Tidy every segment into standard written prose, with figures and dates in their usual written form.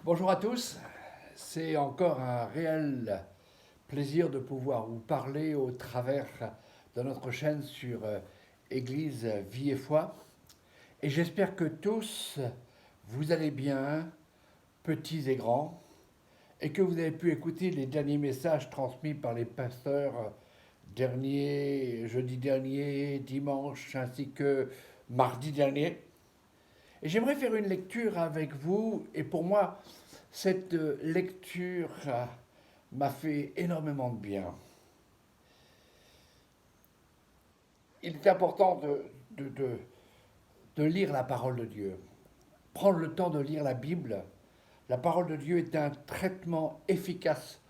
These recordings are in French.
Bonjour à tous, c'est encore un réel plaisir de pouvoir vous parler au travers de notre chaîne sur Église Vie et Foi. Et j'espère que tous, vous allez bien, petits et grands, et que vous avez pu écouter les derniers messages transmis par les pasteurs jeudi dernier, dimanche, ainsi que mardi dernier. Et j'aimerais faire une lecture avec vous, et pour moi, cette lecture m'a fait énormément de bien. Il est important de, de- de lire la parole de Dieu. Prendre le temps de lire la Bible. La parole de Dieu est un traitement efficace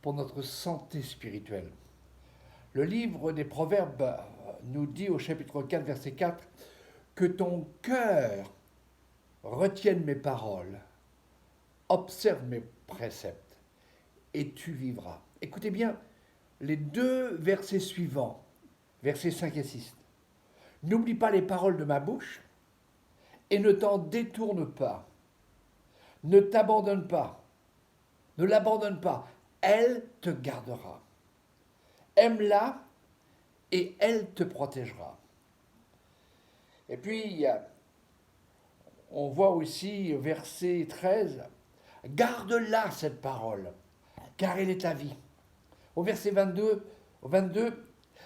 pour notre santé spirituelle. Le livre des Proverbes nous dit au chapitre 4, verset 4, que ton cœur retienne mes paroles, observe mes préceptes, et tu vivras. Écoutez bien les deux versets suivants, versets 5 et 6. N'oublie pas les paroles de ma bouche et ne t'en détourne pas. Ne t'abandonne pas. Ne l'abandonne pas. Elle te gardera. Aime-la et elle te protégera. Et puis, on voit aussi verset 13, garde-la cette parole, car elle est ta vie. Au verset 22,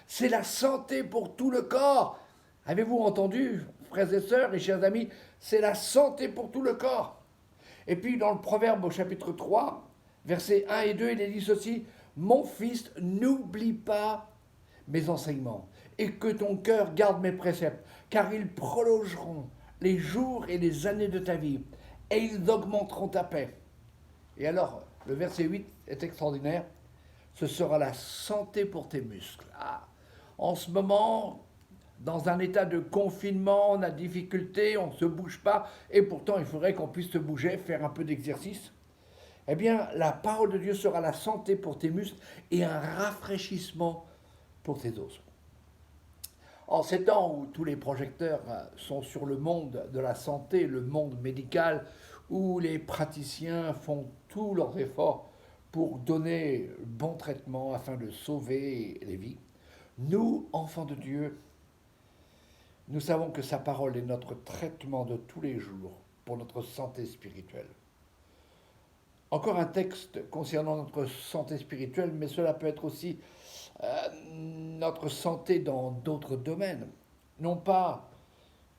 c'est la santé pour tout le corps. Avez-vous entendu, frères et sœurs et chers amis, c'est la santé pour tout le corps. Et puis dans le Proverbe au chapitre 3, versets 1 et 2, il est dit ceci, mon fils, n'oublie pas mes enseignements et que ton cœur garde mes préceptes, car ils prolongeront les jours et les années de ta vie et ils augmenteront ta paix. Et alors, le verset 8 est extraordinaire, ce sera la santé pour tes muscles. Ah, en ce moment, dans un état de confinement, on a difficulté, on ne se bouge pas, et pourtant il faudrait qu'on puisse se bouger, faire un peu d'exercice. Eh bien, la parole de Dieu sera la santé pour tes muscles et un rafraîchissement pour tes os. En ces temps où tous les projecteurs sont sur le monde de la santé, le monde médical, où les praticiens font tous leurs efforts pour donner bon traitement afin de sauver les vies, nous, enfants de Dieu, nous savons que sa parole est notre traitement de tous les jours pour notre santé spirituelle. Encore un texte concernant notre santé spirituelle, mais cela peut être aussi notre santé dans d'autres domaines. Non pas,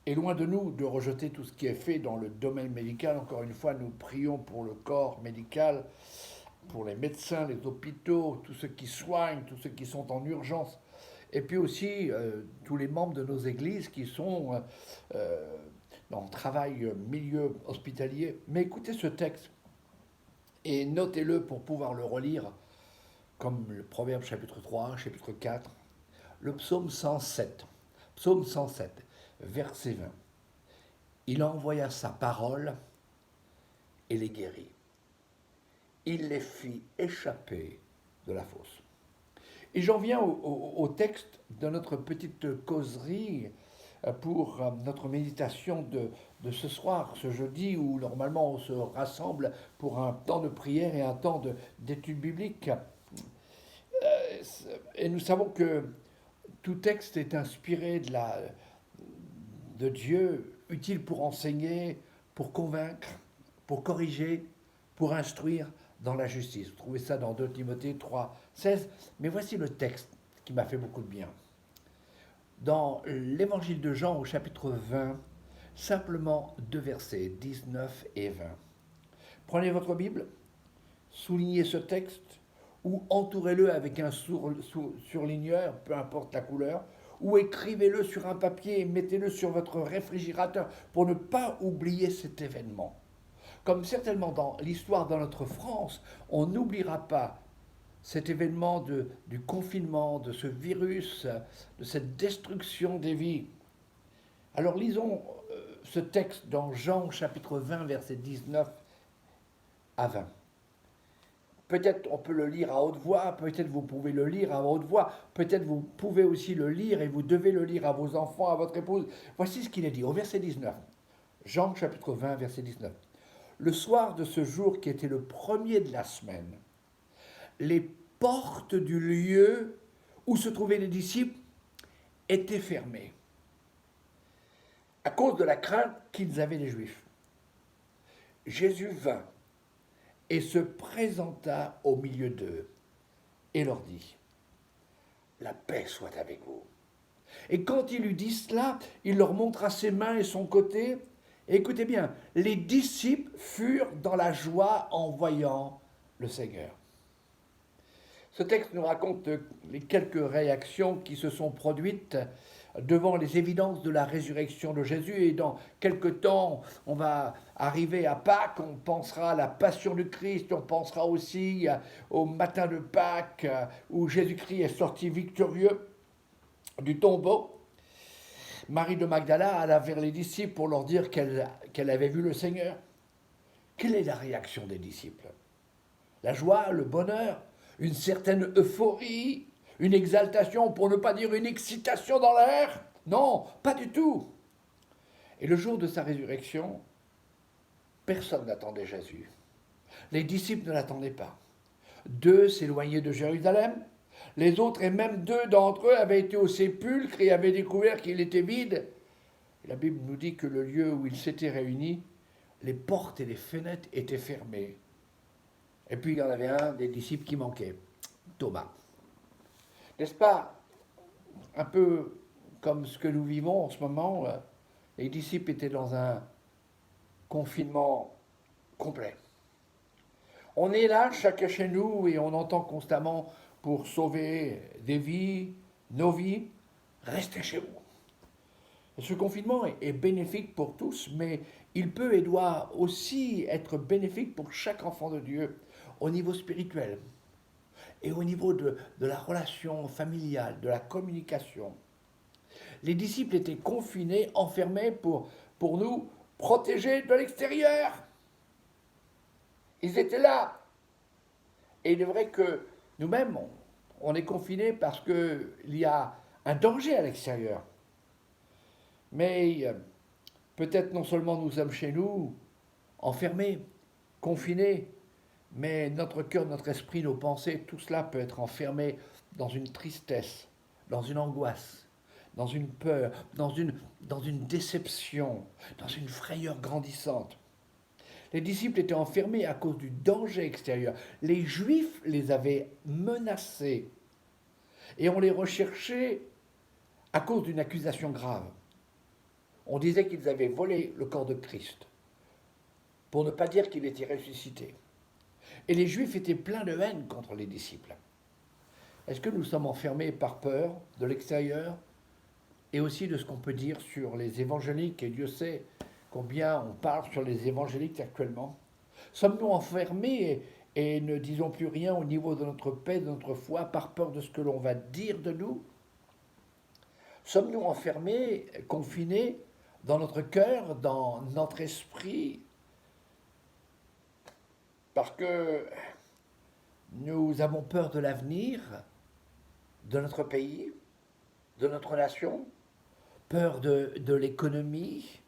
et loin de nous, de rejeter tout ce qui est fait dans le domaine médical. Encore une fois, nous prions pour le corps médical, pour les médecins, les hôpitaux, tous ceux qui soignent, tous ceux qui sont en urgence. Et puis aussi tous les membres de nos églises qui sont dans le travail milieu hospitalier. Mais écoutez ce texte et notez-le pour pouvoir le relire, comme le Proverbe chapitre 3, chapitre 4, le psaume 107. Psaume 107, verset 20. Il envoya sa parole et les guérit. Il les fit échapper de la fosse. Et j'en viens au texte de notre petite causerie pour notre méditation de ce soir, ce jeudi, où normalement on se rassemble pour un temps de prière et un temps d'étude biblique. Et nous savons que tout texte est inspiré de Dieu, utile pour enseigner, pour convaincre, pour corriger, pour instruire dans la justice. Vous trouvez ça dans 2 Timothée 3, 16. Mais voici le texte qui m'a fait beaucoup de bien. Dans l'évangile de Jean au chapitre 20, simplement 2 versets, 19 et 20. Prenez votre Bible, soulignez ce texte, ou entourez-le avec un surligneur, peu importe la couleur, ou écrivez-le sur un papier et mettez-le sur votre réfrigérateur pour ne pas oublier cet événement. Comme certainement dans l'histoire de notre France, on n'oubliera pas cet événement du confinement, de ce virus, de cette destruction des vies. Alors lisons ce texte dans Jean chapitre 20, versets 19 à 20. Peut-être on peut le lire à haute voix, peut-être vous pouvez le lire à haute voix, peut-être vous pouvez aussi le lire et vous devez le lire à vos enfants, à votre épouse. Voici ce qu'il est dit au verset 19. Jean chapitre 20, verset 19. le soir de ce jour qui était le premier de la semaine, les portes du lieu où se trouvaient les disciples étaient fermées à cause de la crainte qu'ils avaient les Juifs. Jésus vint et se présenta au milieu d'eux et leur dit, la paix soit avec vous. Et quand il eut dit cela, il leur montra ses mains et son côté. Et écoutez bien, les disciples furent dans la joie en voyant le Seigneur. Ce texte nous raconte les quelques réactions qui se sont produites devant les évidences de la résurrection de Jésus. Et dans quelque temps, on va arriver à Pâques, on pensera à la passion du Christ, on pensera aussi au matin de Pâques où Jésus-Christ est sorti victorieux du tombeau. Marie de Magdala alla vers les disciples pour leur dire qu'elle avait vu le Seigneur. Quelle est la réaction des disciples? La joie, le bonheur, une certaine euphorie, une exaltation, pour ne pas dire une excitation dans l'air? Non, pas du tout. Et le jour de sa résurrection, personne n'attendait Jésus. Les disciples ne l'attendaient pas. 2 s'éloignaient de Jérusalem. Les autres, et même 2 d'entre eux, avaient été au sépulcre et avaient découvert qu'il était vide. Et la Bible nous dit que le lieu où ils s'étaient réunis, les portes et les fenêtres étaient fermées. Et puis il y en avait un des disciples qui manquait, Thomas. N'est-ce pas un peu comme ce que nous vivons en ce moment? Les disciples étaient dans un confinement complet. On est là, chacun chez nous, et on entend constamment, pour sauver des vies, nos vies, restez chez vous. Et ce confinement est bénéfique pour tous, mais il peut et doit aussi être bénéfique pour chaque enfant de Dieu au niveau spirituel et au niveau de la relation familiale, de la communication. Les disciples étaient confinés, enfermés pour nous protéger de l'extérieur. Ils étaient là. Et il est vrai que nous-mêmes, on est confinés parce qu'il y a un danger à l'extérieur. Mais peut-être non seulement nous sommes chez nous, enfermés, confinés, mais notre cœur, notre esprit, nos pensées, tout cela peut être enfermé dans une tristesse, dans une angoisse, dans une peur, dans une déception, dans une frayeur grandissante. Les disciples étaient enfermés à cause du danger extérieur. Les Juifs les avaient menacés et on les recherchait à cause d'une accusation grave. On disait qu'ils avaient volé le corps de Christ, pour ne pas dire qu'il était ressuscité. Et les Juifs étaient pleins de haine contre les disciples. Est-ce que nous sommes enfermés par peur de l'extérieur et aussi de ce qu'on peut dire sur les évangéliques, et Dieu sait combien on parle sur les évangéliques actuellement? Sommes-nous enfermés et ne disons plus rien au niveau de notre paix, de notre foi, par peur de ce que l'on va dire de nous? Sommes-nous enfermés, confinés dans notre cœur, dans notre esprit, parce que nous avons peur de l'avenir, de notre pays, de notre nation, peur de l'économie,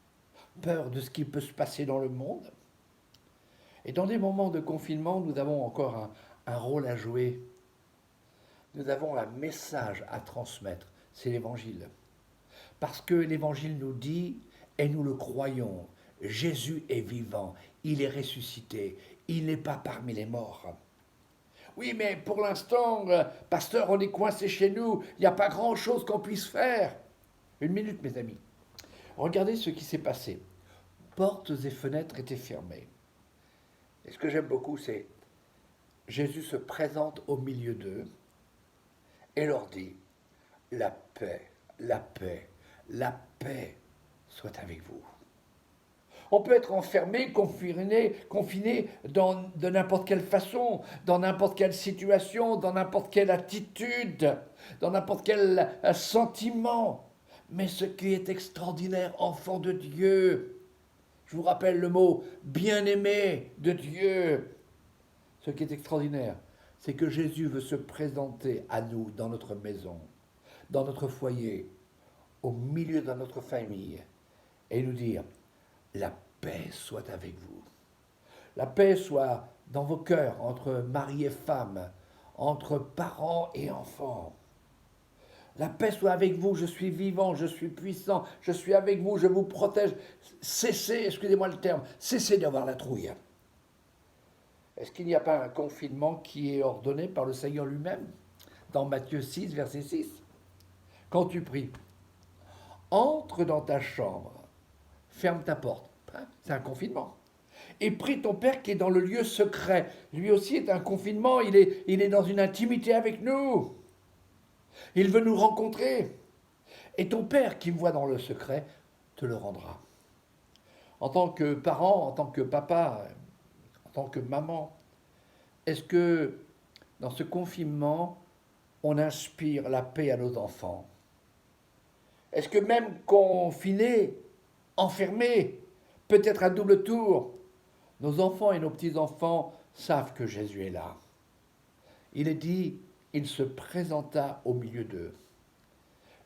peur de ce qui peut se passer dans le monde? Et dans des moments de confinement, nous avons encore un rôle à jouer. Nous avons un message à transmettre, c'est l'Évangile. Parce que l'Évangile nous dit, et nous le croyons, Jésus est vivant, il est ressuscité, il n'est pas parmi les morts. Oui, mais pour l'instant, pasteur, on est coincé chez nous, il n'y a pas grand-chose qu'on puisse faire. Une minute, mes amis. Regardez ce qui s'est passé. Portes et fenêtres étaient fermées. Et ce que j'aime beaucoup, c'est Jésus se présente au milieu d'eux et leur dit, la paix, la paix, la paix soit avec vous. On peut être enfermé, confiné de n'importe quelle façon, dans n'importe quelle situation, dans n'importe quelle attitude, dans n'importe quel sentiment. Mais ce qui est extraordinaire, enfant de Dieu, je vous rappelle le mot bien-aimé de Dieu, ce qui est extraordinaire, c'est que Jésus veut se présenter à nous dans notre maison, dans notre foyer, au milieu de notre famille, et nous dire, la paix soit avec vous. la paix soit dans vos cœurs, entre mari et femme, entre parents et enfants. La paix soit avec vous, je suis vivant, je suis puissant, je suis avec vous, je vous protège. Cessez, excusez-moi le terme, cessez d'avoir la trouille. Est-ce qu'il n'y a pas un confinement qui est ordonné par le Seigneur lui-même dans Matthieu 6, verset 6? Quand tu pries, entre dans ta chambre, ferme ta porte. C'est un confinement. Et prie ton Père qui est dans le lieu secret. Lui aussi est un confinement, il est dans une intimité avec nous. Il veut nous rencontrer. Et ton Père qui me voit dans le secret te le rendra. En tant que parent, en tant que papa, en tant que maman, est-ce que dans ce confinement, on inspire la paix à nos enfants? Est-ce que même confinés, enfermés, peut-être à double tour, nos enfants et nos petits-enfants savent que Jésus est là? Il est dit, il se présenta au milieu d'eux.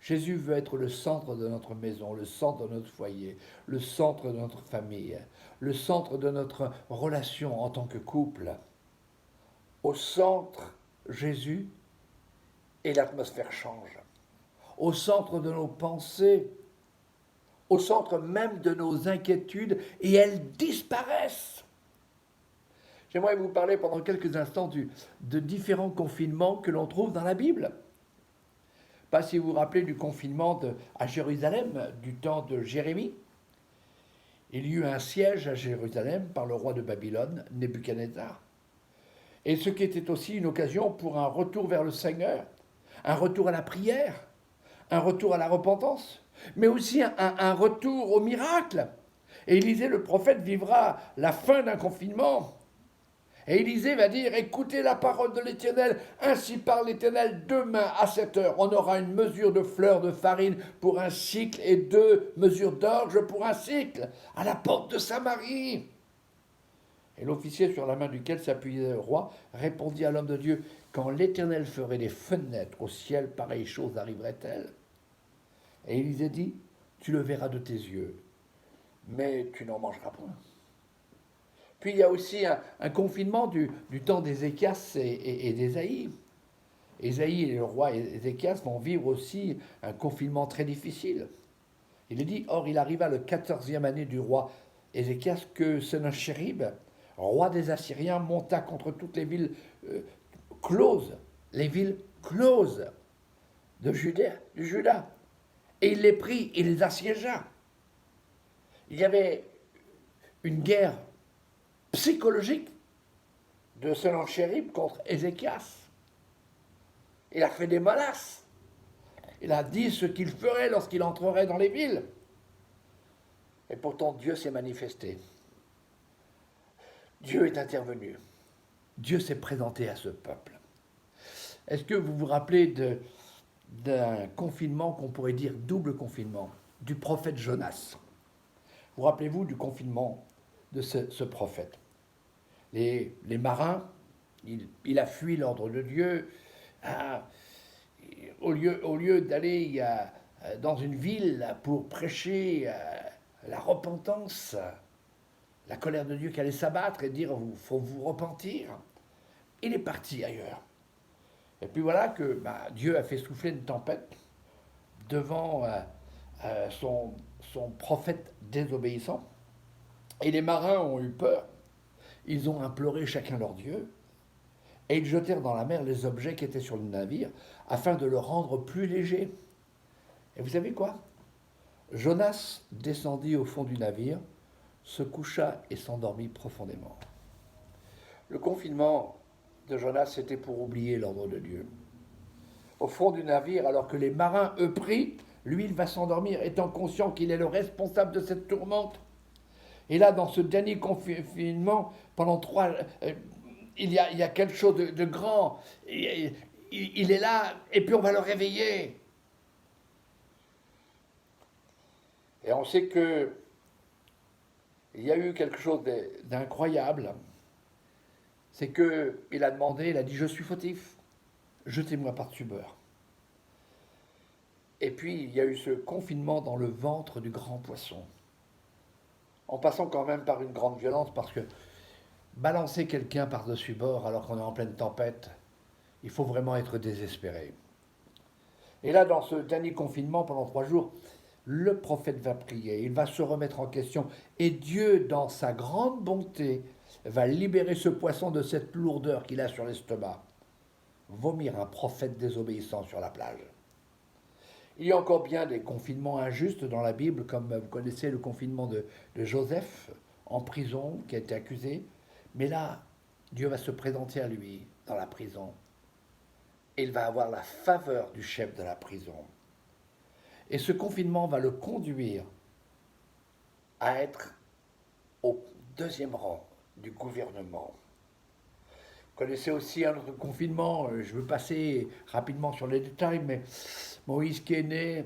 Jésus veut être le centre de notre maison, le centre de notre foyer, le centre de notre famille, le centre de notre relation en tant que couple. Au centre, Jésus, et l'atmosphère change. Au centre de nos pensées, au centre même de nos inquiétudes, et elles disparaissent. J'aimerais vous parler pendant quelques instants de différents confinements que l'on trouve dans la Bible. Pas si vous vous rappelez du confinement à Jérusalem, du temps de Jérémie. Il y eut un siège à Jérusalem par le roi de Babylone, Nebuchadnezzar. Et ce qui était aussi une occasion pour un retour vers le Seigneur, un retour à la prière, un retour à la repentance, mais aussi un retour au miracle. Et Élisée, le prophète, vivra la fin d'un confinement. Et Élisée va dire, écoutez la parole de l'Éternel, ainsi parle l'Éternel, demain à 7 heures, on aura une mesure de fleur de farine pour un cycle et 2 mesures d'orge pour un cycle, à la porte de Samarie. Et l'officier sur la main duquel s'appuyait le roi répondit à l'homme de Dieu, quand l'Éternel ferait des fenêtres au ciel, pareille chose arriverait-elle? Et Élisée dit, tu le verras de tes yeux, mais tu n'en mangeras point. Puis il y a aussi un confinement du temps d'Ézéchias et d'Ésaïe. Ésaïe et le roi Ézéchias vont vivre aussi un confinement très difficile. Il est dit, or il arriva le 14e année du roi Ézéchias que Sennacherib, roi des Assyriens, monta contre toutes les villes closes, de Juda. Et il les prit, il les assiégea. Il y avait une guerre psychologique de Sennacherib contre Ézéchias. Il a fait des menaces. Il a dit ce qu'il ferait lorsqu'il entrerait dans les villes. Et pourtant, Dieu s'est manifesté. Dieu est intervenu. Dieu s'est présenté à ce peuple. Est-ce que vous vous rappelez d'un confinement qu'on pourrait dire double confinement, du prophète Jonas? Vous rappelez-vous du confinement de ce prophète? Les marins, il a fui l'ordre de Dieu. Au lieu d'aller dans une ville pour prêcher la repentance, la colère de Dieu qui allait s'abattre et dire il faut vous repentir, il est parti ailleurs. Et puis voilà que Dieu a fait souffler une tempête devant son prophète désobéissant. Et les marins ont eu peur. Ils ont imploré chacun leur Dieu. Et ils jetèrent dans la mer les objets qui étaient sur le navire afin de le rendre plus léger. Et vous savez quoi? Jonas descendit au fond du navire, se coucha et s'endormit profondément. Le confinement de Jonas, c'était pour oublier l'ordre de Dieu. Au fond du navire, alors que les marins, eux, prient, lui, il va s'endormir, étant conscient qu'il est le responsable de cette tourmente. Et là, dans ce dernier confinement, pendant il y a quelque chose de grand. Il est là, et puis on va le réveiller. Et on sait que il y a eu quelque chose d'incroyable. C'est qu'il a demandé, il a dit, je suis fautif, jetez-moi par-dessus bord. Et puis, il y a eu ce confinement dans le ventre du grand poisson. En passant quand même par une grande violence, parce que balancer quelqu'un par-dessus bord alors qu'on est en pleine tempête, il faut vraiment être désespéré. Et là, dans ce dernier confinement, pendant 3 jours, le prophète va prier, il va se remettre en question. Et Dieu, dans sa grande bonté, va libérer ce poisson de cette lourdeur qu'il a sur l'estomac. Vomir un prophète désobéissant sur la plage. Il y a encore bien des confinements injustes dans la Bible, comme vous connaissez le confinement de Joseph en prison, qui a été accusé. Mais là, Dieu va se présenter à lui dans la prison. Et il va avoir la faveur du chef de la prison. Et ce confinement va le conduire à être au deuxième rang du gouvernement. Vous connaissez aussi un autre confinement, je veux passer rapidement sur les détails, mais Moïse qui est né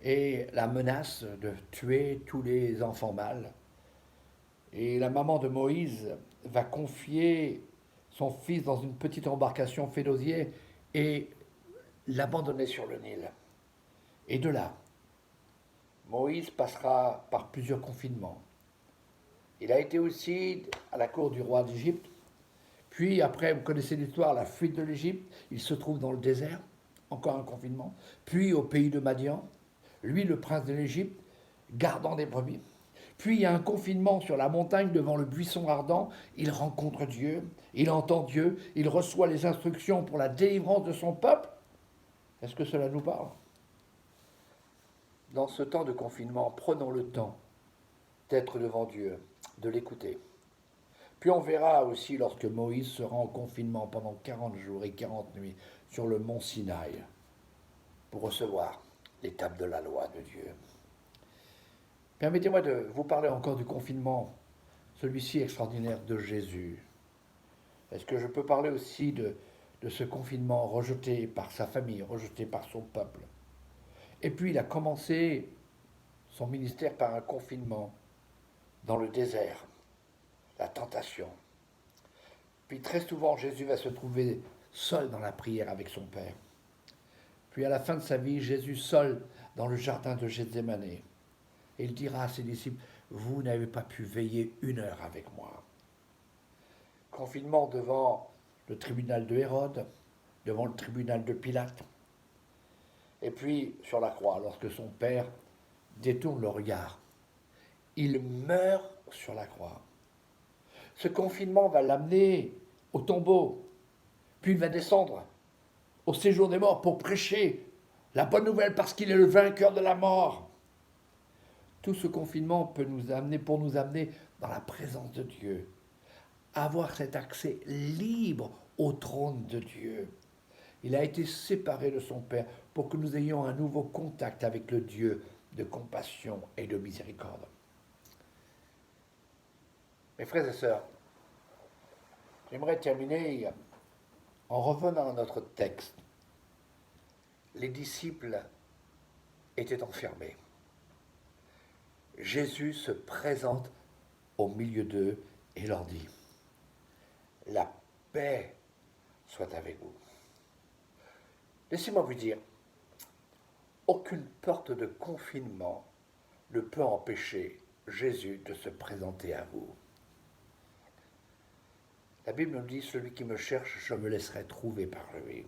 et la menace de tuer tous les enfants mâles. Et la maman de Moïse va confier son fils dans une petite embarcation fait d'osier et l'abandonner sur le Nil. Et de là, Moïse passera par plusieurs confinements. Il a été aussi à la cour du roi d'Égypte. Puis après, vous connaissez l'histoire, la fuite de l'Égypte. Il se trouve dans le désert, encore un confinement. Puis au pays de Madian, lui, le prince de l'Égypte, gardant des brebis. Puis il y a un confinement sur la montagne devant le buisson ardent. Il rencontre Dieu, il entend Dieu, il reçoit les instructions pour la délivrance de son peuple. Est-ce que cela nous parle? Dans ce temps de confinement, prenons le temps d'être devant Dieu, de l'écouter. Puis on verra aussi lorsque Moïse sera en confinement pendant 40 jours et 40 nuits sur le mont Sinaï pour recevoir l'étape de la loi de Dieu. Permettez-moi de vous parler encore du confinement, celui-ci extraordinaire de Jésus. Est-ce que je peux parler aussi de ce confinement rejeté par sa famille, rejeté par son peuple? Et puis il a commencé son ministère par un confinement dans le désert, la tentation. Puis très souvent, Jésus va se trouver seul dans la prière avec son Père. Puis à la fin de sa vie, Jésus seul dans le jardin de Gethsémane. Et il dira à ses disciples, vous n'avez pas pu veiller 1 heure avec moi. Confinement devant le tribunal de Hérode, devant le tribunal de Pilate. Et puis sur la croix, lorsque son Père détourne le regard, il meurt sur la croix. Ce confinement va l'amener au tombeau, puis il va descendre au séjour des morts pour prêcher la bonne nouvelle parce qu'il est le vainqueur de la mort. Tout ce confinement peut nous amener, pour nous amener dans la présence de Dieu, avoir cet accès libre au trône de Dieu. Il a été séparé de son Père pour que nous ayons un nouveau contact avec le Dieu de compassion et de miséricorde. Mes frères et sœurs, j'aimerais terminer en revenant à notre texte. Les disciples étaient enfermés. Jésus se présente au milieu d'eux et leur dit, la paix soit avec vous. Laissez-moi vous dire, aucune porte de confinement ne peut empêcher Jésus de se présenter à vous. La Bible nous dit, celui qui me cherche, je me laisserai trouver par lui.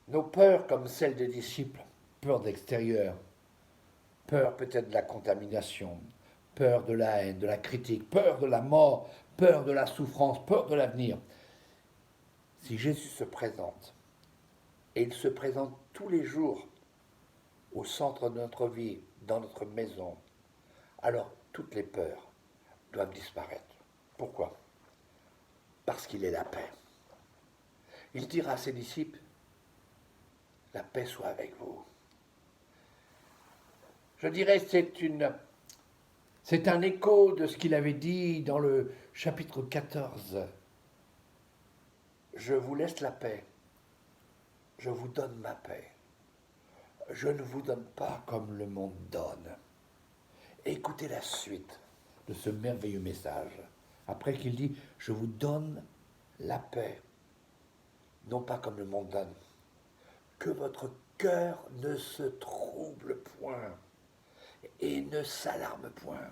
Nos peurs, comme celles des disciples, peur d'extérieur, peur peut-être de la contamination, peur de la haine, de la critique, peur de la mort, peur de la souffrance, peur de l'avenir. Si Jésus se présente, et il se présente tous les jours au centre de notre vie, dans notre maison, alors toutes les peurs doivent disparaître. Pourquoi? Parce qu'il est la paix. Il dira à ses disciples, la paix soit avec vous. Je dirais c'est un écho de ce qu'il avait dit dans le chapitre 14. Je vous laisse la paix, je vous donne ma paix. Je ne vous donne pas comme le monde donne. Écoutez la suite de ce merveilleux message. Après qu'il dit, je vous donne la paix, non pas comme le monde donne. Que votre cœur ne se trouble point et ne s'alarme point.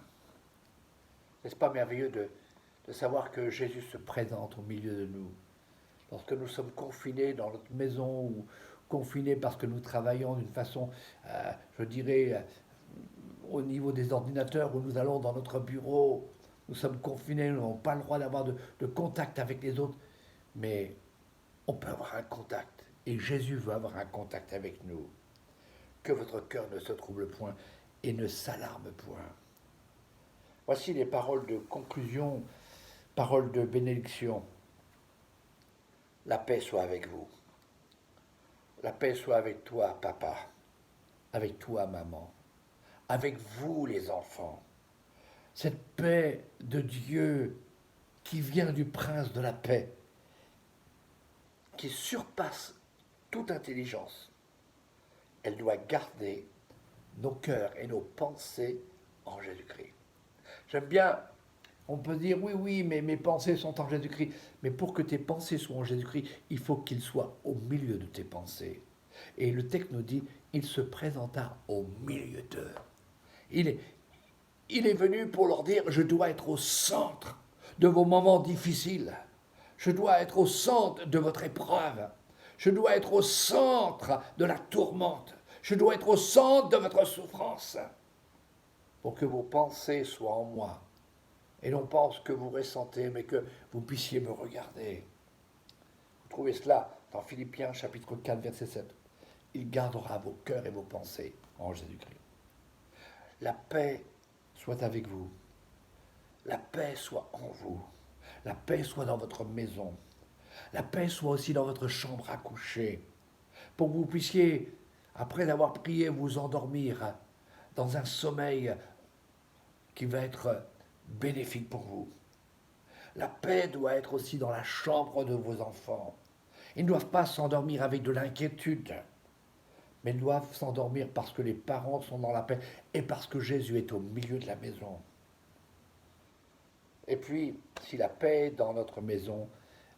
N'est-ce pas merveilleux de savoir que Jésus se présente au milieu de nous? Lorsque nous sommes confinés dans notre maison ou confinés parce que nous travaillons d'une façon, je dirais, au niveau des ordinateurs où nous allons dans notre bureau, nous sommes confinés, nous n'avons pas le droit d'avoir de contact avec les autres, mais on peut avoir un contact. Et Jésus veut avoir un contact avec nous. Que votre cœur ne se trouble point et ne s'alarme point. Voici les paroles de conclusion, paroles de bénédiction. La paix soit avec vous. La paix soit avec toi, papa, avec toi, maman, avec vous, les enfants. Cette paix de Dieu qui vient du prince de la paix, qui surpasse toute intelligence, elle doit garder nos cœurs et nos pensées en Jésus-Christ. J'aime bien, on peut dire oui, oui, mais mes pensées sont en Jésus-Christ. Mais pour que tes pensées soient en Jésus-Christ, il faut qu'il soit au milieu de tes pensées. Et le texte nous dit, il se présenta au milieu d'eux. Il est venu pour leur dire, je dois être au centre de vos moments difficiles. Je dois être au centre de votre épreuve. Je dois être au centre de la tourmente. Je dois être au centre de votre souffrance. Pour que vos pensées soient en moi. Et non pas ce que vous ressentez, mais que vous puissiez me regarder. Vous trouvez cela dans Philippiens chapitre 4, verset 7. Il gardera vos cœurs et vos pensées en Jésus-Christ. La paix soit avec vous. La paix soit en vous. La paix soit dans votre maison. La paix soit aussi dans votre chambre à coucher. Pour que vous puissiez, après avoir prié, vous endormir dans un sommeil qui va être bénéfique pour vous. La paix doit être aussi dans la chambre de vos enfants. Ils ne doivent pas s'endormir avec de l'inquiétude, mais ils doivent s'endormir parce que les parents sont dans la paix et parce que Jésus est au milieu de la maison. Et puis, si la paix est dans notre maison,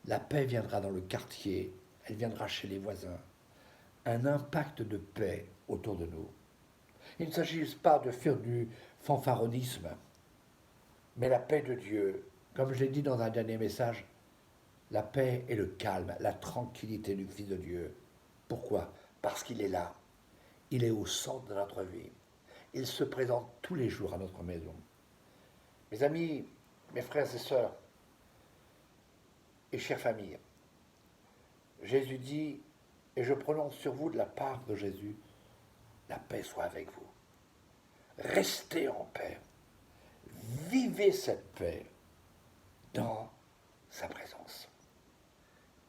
la paix viendra dans le quartier, elle viendra chez les voisins. Un impact de paix autour de nous. Il ne s'agit pas de faire du fanfaronnisme, mais la paix de Dieu, comme je l'ai dit dans un dernier message, la paix et le calme, la tranquillité du Fils de Dieu. Pourquoi? Parce qu'il est là. Il est au centre de notre vie. Il se présente tous les jours à notre maison. Mes amis, mes frères et sœurs, et chères familles, Jésus dit, et je prononce sur vous de la part de Jésus, la paix soit avec vous. Restez en paix. Vivez cette paix dans sa présence.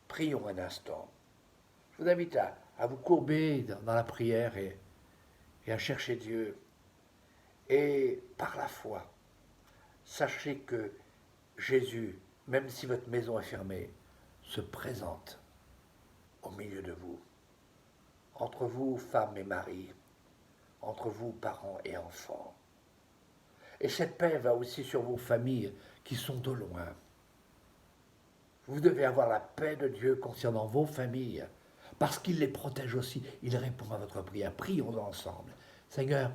Prions un instant. Je vous invite à vous courber dans la prière et à chercher Dieu. Et par la foi, sachez que Jésus, même si votre maison est fermée, se présente au milieu de vous. Entre vous, femmes et maris, entre vous, parents et enfants. Et cette paix va aussi sur vos familles qui sont au loin. Vous devez avoir la paix de Dieu concernant vos familles, parce qu'il les protège aussi. Il répond à votre prière. Prions ensemble. Seigneur,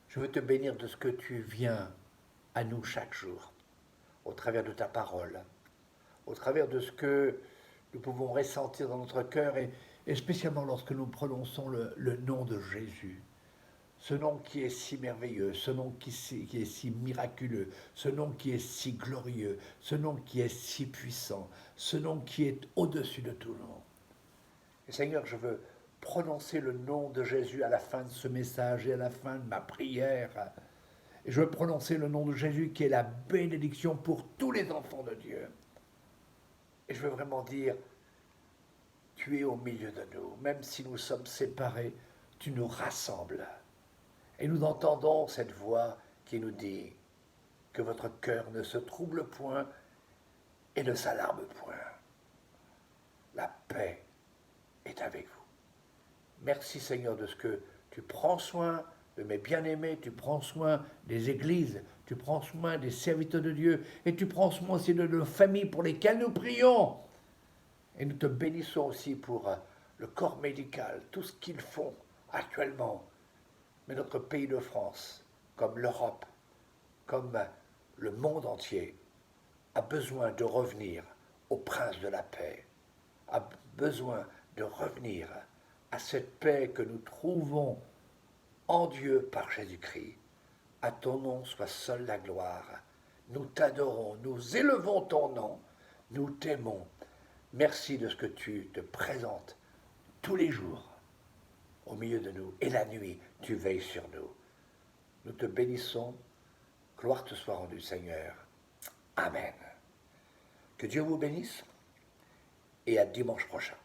je veux te bénir de ce que tu viens à nous chaque jour, au travers de ta parole, au travers de ce que nous pouvons ressentir dans notre cœur, et spécialement lorsque nous prononçons le nom de Jésus. Ce nom qui est si merveilleux, ce nom qui est si miraculeux, ce nom qui est si glorieux, ce nom qui est si puissant, ce nom qui est au-dessus de tout nom. Et Seigneur, je veux prononcer le nom de Jésus à la fin de ce message et à la fin de ma prière. Et je veux prononcer le nom de Jésus qui est la bénédiction pour tous les enfants de Dieu. Et je veux vraiment dire, tu es au milieu de nous, même si nous sommes séparés, tu nous rassembles. Et nous entendons cette voix qui nous dit que votre cœur ne se trouble point et ne s'alarme point. La paix est avec vous. Merci Seigneur de ce que tu prends soin de mes bien-aimés, tu prends soin des églises, tu prends soin des serviteurs de Dieu et tu prends soin aussi de nos familles pour lesquelles nous prions. Et nous te bénissons aussi pour le corps médical, tout ce qu'ils font actuellement. Mais notre pays de France, comme l'Europe, comme le monde entier a besoin de revenir au prince de la paix, a besoin de revenir à cette paix que nous trouvons en Dieu par Jésus-Christ. À ton nom soit seule la gloire. Nous t'adorons, nous élevons ton nom, nous t'aimons. Merci de ce que tu te présentes tous les jours au milieu de nous. Et la nuit, tu veilles sur nous. Nous te bénissons. Gloire te soit rendue, Seigneur. Amen. Que Dieu vous bénisse et à dimanche prochain.